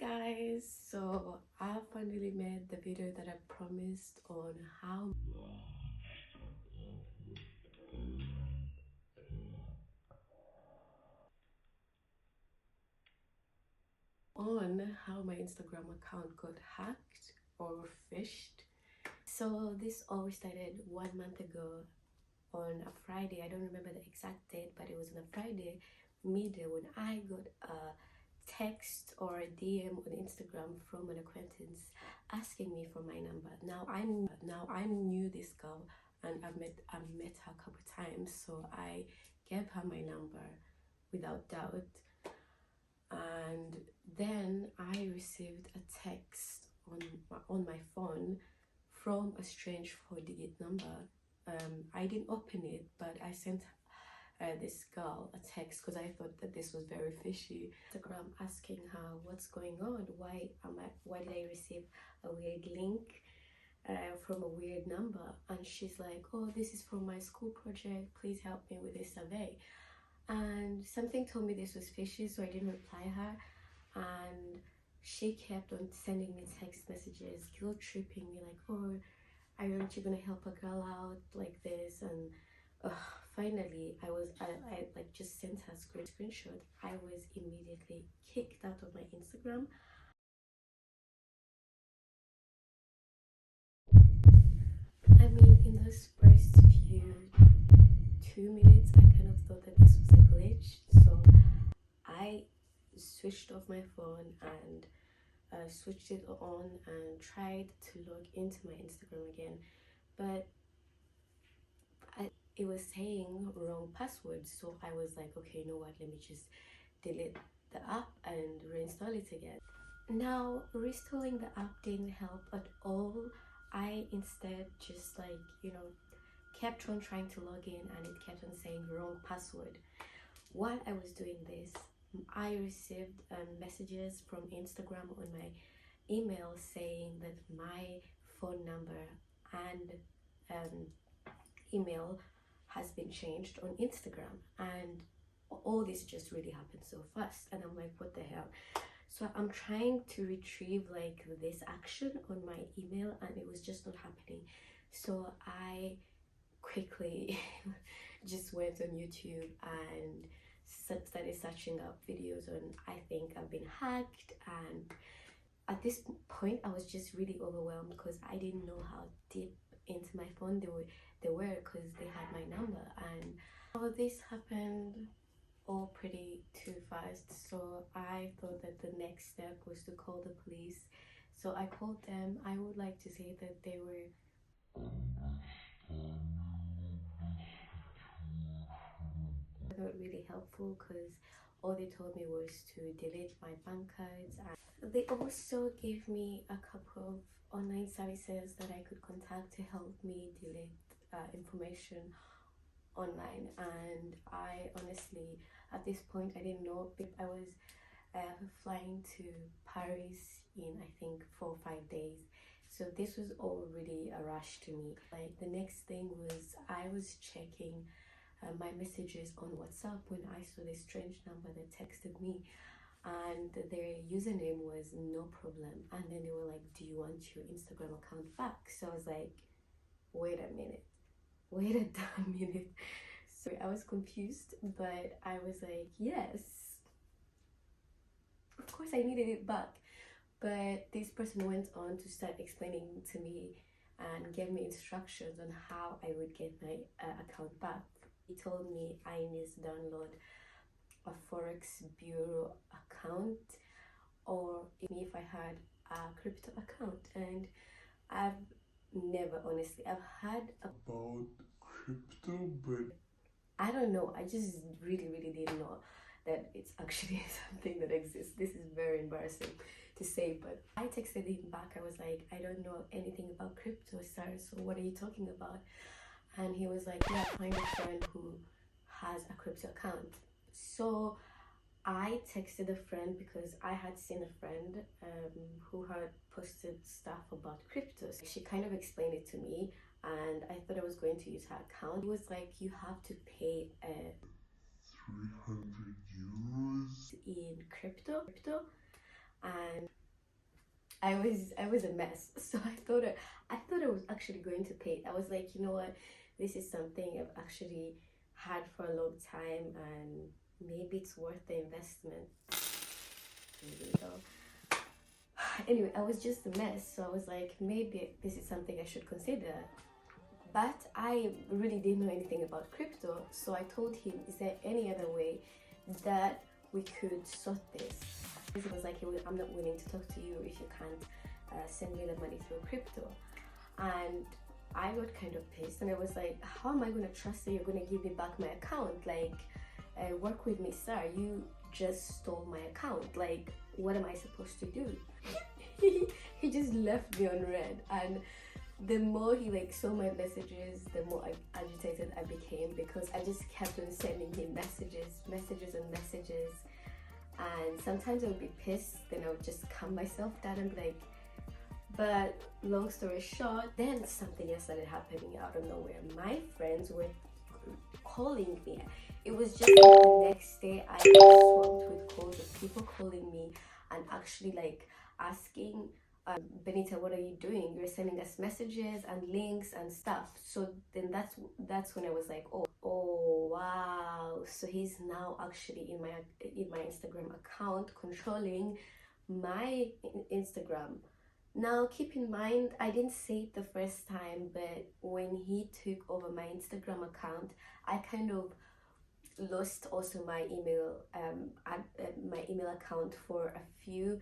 Guys, so I finally made the video that I promised on how my Instagram account got hacked or phished. So this all started 1 month ago on a Friday. I don't remember the exact date, but it was on a Friday midday when I got a text or a DM on Instagram from an acquaintance asking me for my number. Now I knew this girl and I've met her a couple times, so I gave her my number without doubt. And then I received a text on my phone from a strange 4-digit number. I didn't open it, but I sent this girl a text because I thought that this was very fishy. Instagram asking her what's going on, why did I receive a weird link from a weird number, and she's like, oh, this is from my school project, please help me with this survey. And something told me this was fishy, so I didn't reply her, and she kept on sending me text messages, guilt tripping me like, oh, aren't you gonna help a girl out like this? And finally I like just sent her a screenshot. I was immediately kicked out of my Instagram. I mean, in those first few 2 minutes I kind of thought that this was a glitch, so I switched off my phone and switched it on and tried to log into my Instagram again, but it was saying wrong password. So I was like, okay, you know what, let me just delete the app and reinstall it again. Now reinstalling the app didn't help at all. I instead just kept on trying to log in and it kept on saying wrong password. While I was doing this, I received messages from Instagram on my email saying that my phone number and email has been changed on Instagram, and all this just really happened so fast, and I'm like, what the hell? So I'm trying to retrieve like this action on my email and it was just not happening. So I quickly just went on YouTube and started searching up videos on I think I've been hacked, and at this point I was just really overwhelmed because I didn't know how deep into my phone they were because they had my number. And all this happened all pretty too fast, so I thought that the next step was to call the police. So I called them. I would like to say that they were not really helpful because all they told me was to delete my bank cards, and they also gave me a couple of online services that I could contact to help me delete information online. And I honestly, at this point, I didn't know. I was flying to Paris in I think 4 or 5 days, so this was all really a rush to me. Like the next thing was I was checking my messages on WhatsApp when I saw this strange number that texted me, and their username was no problem, and then they were like, do you want your Instagram account back? So I was like, wait a minute, wait a damn minute. So I was confused, but I was like, yes, of course I needed it back. But this person went on to start explaining to me and gave me instructions on how I would get my account back. He told me I need to download a Forex Bureau account, or if I had a crypto account. And I've never, honestly, I've had about crypto, but I don't know, I just really didn't know that it's actually something that exists. This is very embarrassing to say, but I texted him back. I was like, I don't know anything about crypto, sir, so what are you talking about? And he was like, yeah, find a friend who has a crypto account. So I texted a friend because I had seen a friend who had posted stuff about cryptos. She kind of explained it to me, and I thought I was going to use her account. It was like, you have to pay 300 euros in crypto, and I was a mess. So I thought I was actually going to pay. I was like, you know what, this is something I've actually had for a long time, and maybe it's worth the investment. Maybe though. Anyway, I was just a mess, so I was like, maybe this is something I should consider. But I really didn't know anything about crypto, so I told him, is there any other way that we could sort this? He was like, I'm not willing to talk to you if you can't send me the money through crypto. And I got kind of pissed, and I was like, how am I going to trust that you're going to give me back my account? Like, work with me, sir. You just stole my account. Like, what am I supposed to do? He just left me on red, and the more he like saw my messages, the more agitated I became, because I just kept on sending him messages and messages. And sometimes I would be pissed, then I would just calm myself down and be like, but long story short, then something else started happening out of nowhere. My friends were calling me. It was just like the next day I was swamped with calls of people calling me and actually like asking, Benita, what are you doing? You're sending us messages and links and stuff. So then that's when I was like, oh wow. So he's now actually in my Instagram account, controlling my Instagram. Now, keep in mind, I didn't say it the first time, but when he took over my Instagram account, I kind of lost also my email account for a few.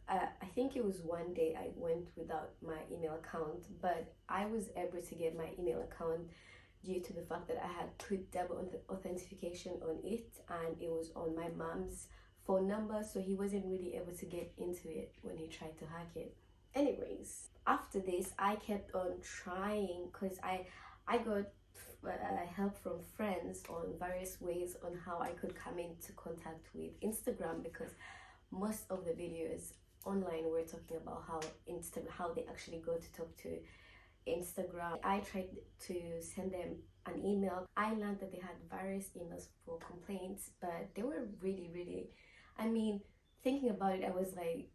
I think it was one day I went without my email account, but I was able to get my email account due to the fact that I had put double authentication on it, and it was on my mom's phone number, so he wasn't really able to get into it when he tried to hack it. Anyways, after this, I kept on trying, because I got help from friends on various ways on how I could come into contact with Instagram, because most of the videos online were talking about how they actually go to talk to Instagram. I tried to send them an email. I learned that they had various emails for complaints, but they were really, I mean, thinking about it, I was like,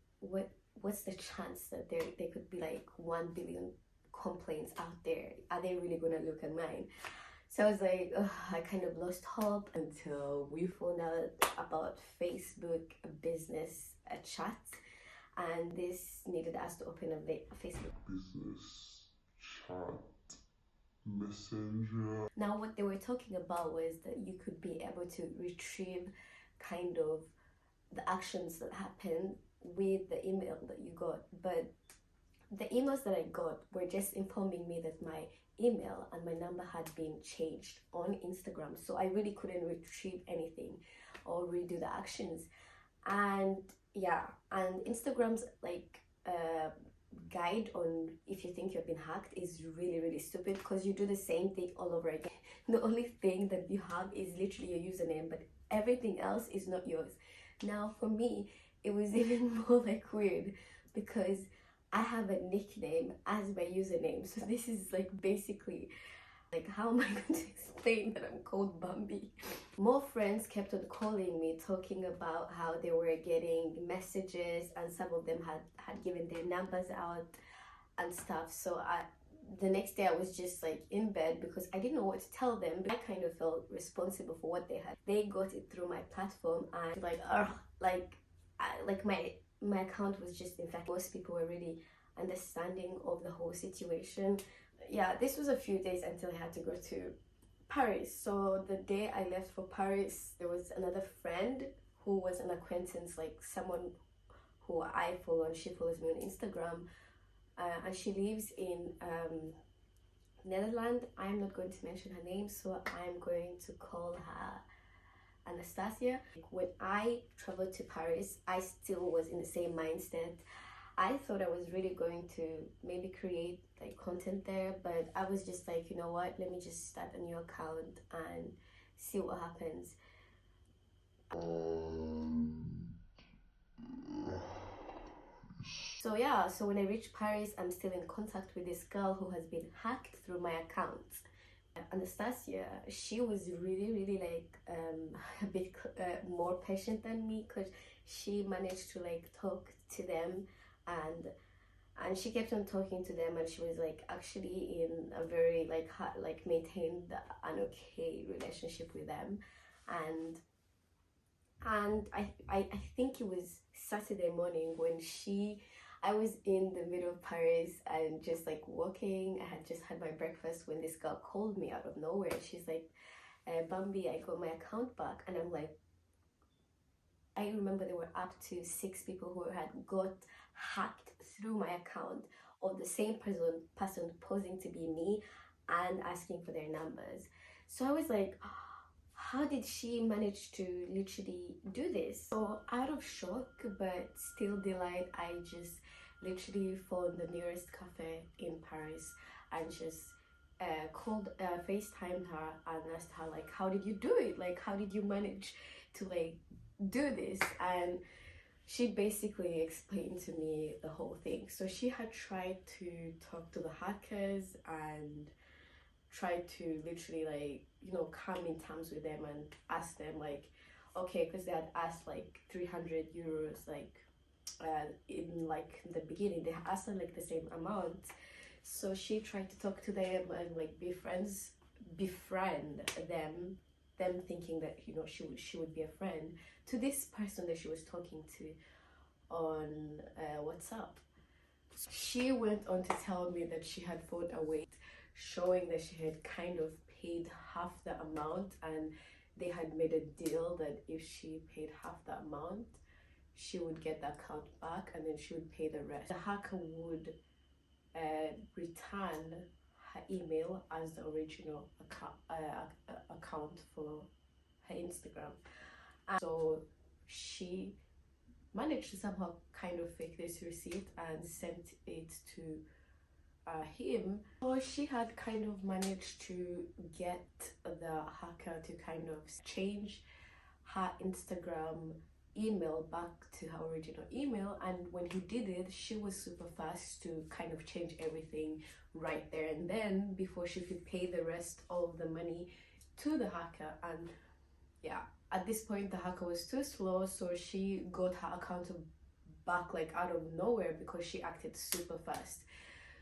what's the chance that there could be like 1 billion complaints out there? Are they really gonna look at mine? So I was like, ugh, I kind of lost hope until we found out about Facebook business chat, and this needed us to open a Facebook business chat messenger. Now, what they were talking about was that you could be able to retrieve kind of the actions that happened with the email that you got, but the emails that I got were just informing me that my email and my number had been changed on Instagram, so I really couldn't retrieve anything or redo the actions. And yeah, and Instagram's like guide on if you think you've been hacked is really stupid, because you do the same thing all over again. The only thing that you have is literally your username, but everything else is not yours. Now for me, it was even more like weird, because I have a nickname as my username, so this is like basically like, how am I going to explain that I'm called Bambi? More friends kept on calling me, talking about how they were getting messages, and some of them had given their numbers out and stuff. So the next day I was just like in bed, because I didn't know what to tell them. I kind of felt responsible for what they had. They got it through my platform, and like my account was just, in fact, most people were really understanding of the whole situation. Yeah, this was a few days until I had to go to Paris. So the day I left for Paris, there was another friend who was an acquaintance, like someone who I follow, and she follows me on Instagram, and she lives in Netherlands. I'm not going to mention her name, so I'm going to call her Anastasia. When I traveled to Paris, I still was in the same mindset. I thought I was really going to maybe create like content there, but I was just like, you know what, let me just start a new account and see what happens. So yeah, so when I reached Paris, I'm still in contact with this girl who has been hacked through my account. Anastasia, she was really like a bit more patient than me, because she managed to like talk to them, and she kept on talking to them, and she was like actually in a very like like maintained an okay relationship with them. and I think it was Saturday morning when I was in the middle of Paris and just like walking. I had just had my breakfast when this girl called me out of nowhere. She's like, Bambi, I got my account back. And I'm like, I remember there were up to 6 people who had got hacked through my account, of the same person posing to be me and asking for their numbers. So I was like, how did she manage to literally do this? So out of shock but still delight, I just literally phoned the nearest cafe in Paris and just called, FaceTimed her and asked her like, how did you do it? Like, how did you manage to like do this? And she basically explained to me the whole thing. So she had tried to talk to the hackers and tried to literally like, come in terms with them and ask them like, okay, because they had asked like 300 euros, like in like the beginning they asked them like the same amount. So she tried to talk to them and like befriend them thinking that she would be a friend to this person that she was talking to on WhatsApp. She went on to tell me that she had found a way, showing that she had kind of paid half the amount, and they had made a deal that if she paid half the amount, she would get the account back and then she would pay the rest. The hacker would return her email as the original account for her Instagram. And so she managed to somehow kind of fake this receipt and sent it to him. So she had kind of managed to get the hacker to kind of change her Instagram email back to her original email, and when he did it, she was super fast to kind of change everything right there and then before she could pay the rest of the money to the hacker. And yeah, at this point the hacker was too slow, so she got her account back like out of nowhere because she acted super fast.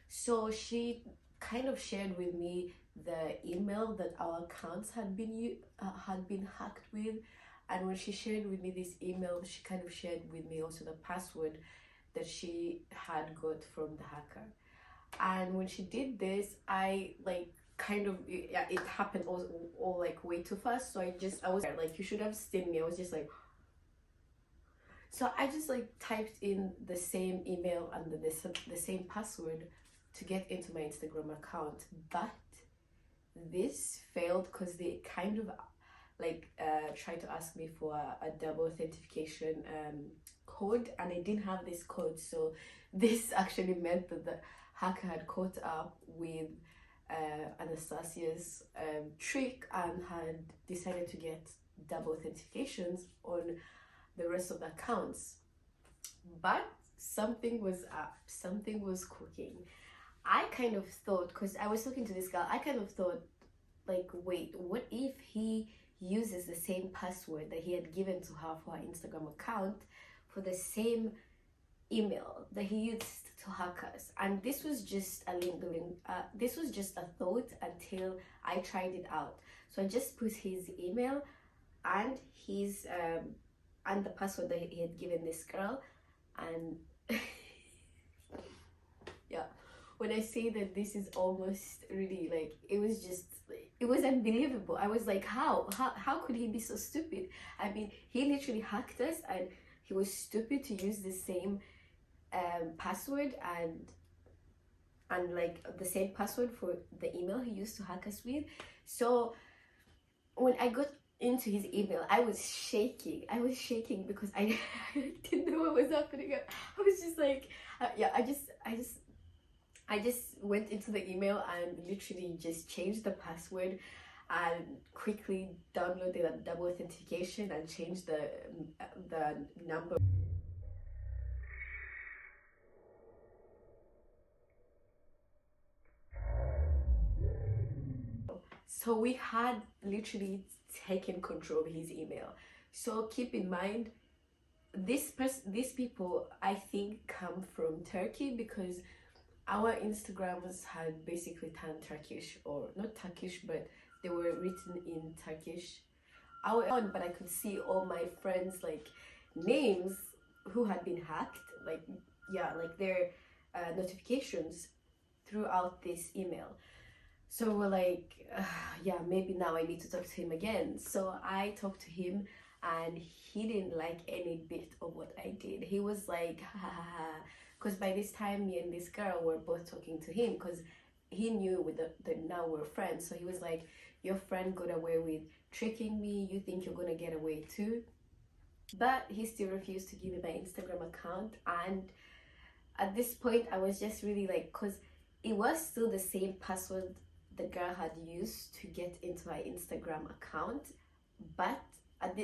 So she kind of shared with me the email that our accounts had been hacked with, and when she shared with me this email, she kind of shared with me also the password that she had got from the hacker. And when she did this, I like kind of, yeah, it happened all like way too fast. So I was like, you should have seen me. I was just like, so I just like typed in the same email and the same password to get into my Instagram account, but this failed because they kind of like tried to ask me for a double authentication code, and I didn't have this code. So this actually meant that the hacker had caught up with Anastasia's trick and had decided to get double authentications on the rest of the accounts. But something was up, something was cooking. I kind of thought, because I was talking to this girl, I kind of thought like, wait, what if he uses the same password that he had given to her for her Instagram account for the same email that he used to hack us? And this was just a lingering, this was just a thought until I tried it out. So I just put his email and his and the password that he had given this girl, and yeah, when I say that this is almost really like, it was unbelievable. I was like, how could he be so stupid? I mean, he literally hacked us, and he was stupid to use the same password and like the same password for the email he used to hack us with. So when I got into his email, I was shaking because I didn't know what was happening. I was just like, yeah, I just went into the email and literally just changed the password and quickly downloaded a double authentication and changed the number. So we had literally taken control of his email. So keep in mind, these people I think come from Turkey, because our Instagrams had basically turned Turkish, or not Turkish, but they were written in Turkish. But I could see all my friends like names who had been hacked, like, yeah, like their notifications throughout this email. So we're like, yeah, maybe now I need to talk to him again. So I talked to him, and he didn't like any bit of what I did. He was like, ha ha ha. Because by this time, me and this girl were both talking to him, because he knew with the now we're friends. So he was like, your friend got away with tricking me. You think you're gonna get away too? But he still refused to give me my Instagram account. And at this point, I was just really like, because it was still the same password the girl had used to get into my Instagram account, but at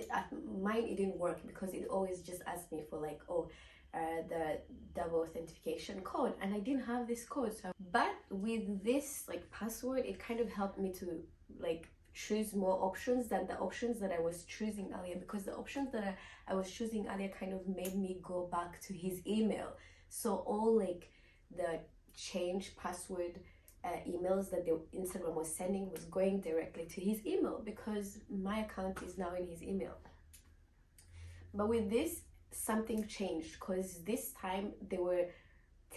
mine it didn't work, because it always just asked me for like, oh, the double authentication code, and I didn't have this code. So, but with this like password, it kind of helped me to like choose more options than the options that I was choosing earlier, because the options that I was choosing earlier kind of made me go back to his email. So all like the change password emails that the Instagram was sending was going directly to his email, because my account is now in his email. But with this, something changed, because this time they were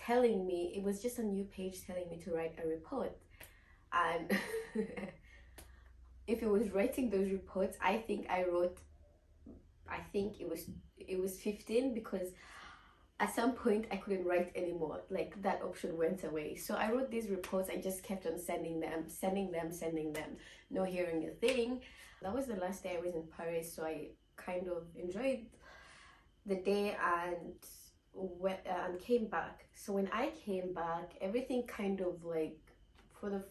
telling me, it was just a new page telling me to write a report. And if it was writing those reports, I think it was 15, because at some point I couldn't write anymore, like that option went away. So I wrote these reports. I just kept on sending them, no hearing a thing. That was the last day I was in Paris, so I kind of enjoyed the day and came back. So when I came back, everything kind of like, for the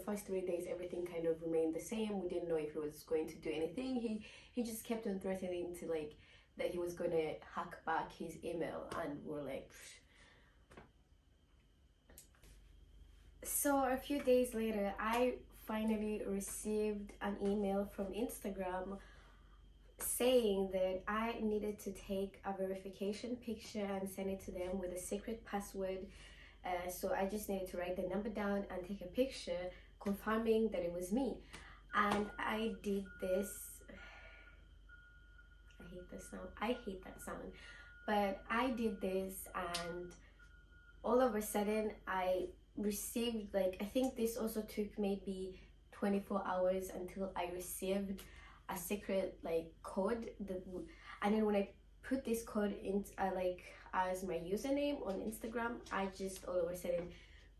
first 3 days, everything kind of remained the same. We didn't know if he was going to do anything. He just kept on threatening to like that he was going to hack back his email, and we're like, pfft. So a few days later, I finally received an email from Instagram saying that I needed to take a verification picture and send it to them with a secret password. So I just needed to write the number down and take a picture confirming that it was me. And I did this. I hate that sound. But I did this, and all of a sudden I received, like, I think this also took maybe 24 hours until I received a secret like code and then when I put this code in like as my username on Instagram, I just all of a sudden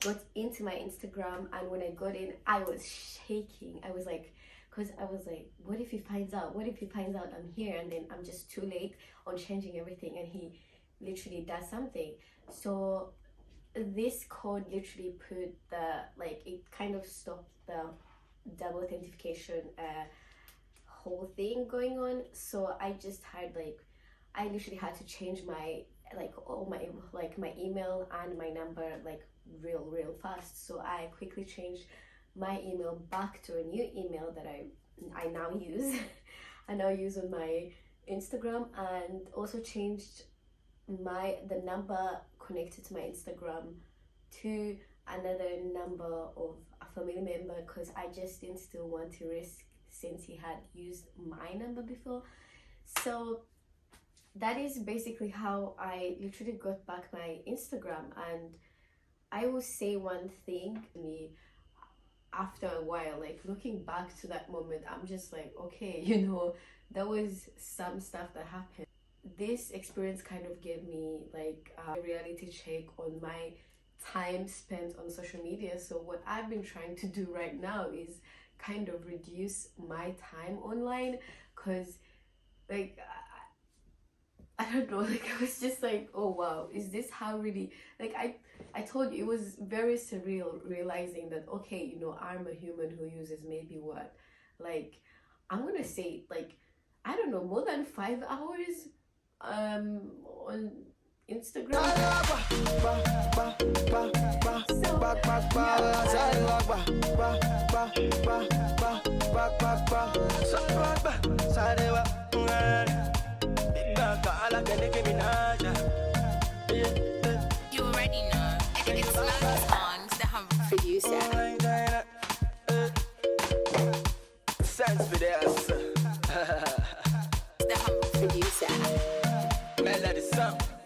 got into my Instagram, and when I got in, I was shaking. I was like, because I was like, what if he finds out? What if he finds out I'm here, and then I'm just too late on changing everything and he literally does something? So this code literally put the, like, it kind of stopped the double authentication whole thing going on. So I just had like, I literally had to change my like all my like my email and my number like real fast. So I quickly changed my email back to a new email that I now use I now use on my Instagram, and also changed the number connected to my Instagram to another number of a family member, because I just didn't still want to risk, since he had used my number before. So that is basically how I literally got back my Instagram. And I will say one thing, me after a while, like looking back to that moment, I'm just like, okay, you know, there was some stuff that happened. This experience kind of gave me like a reality check on my time spent on social media. So what I've been trying to do right now is kind of reduce my time online, because like I don't know, like I was just like, oh wow, is this how really, like I told you, it was very surreal realizing that, okay, you know, I'm a human who uses maybe what, like I'm gonna say like, I don't know, more than 5 hours on Instagram. So, yeah. You already know. It's London's on the humble producer. Sense for this. The humble producer. Melody song.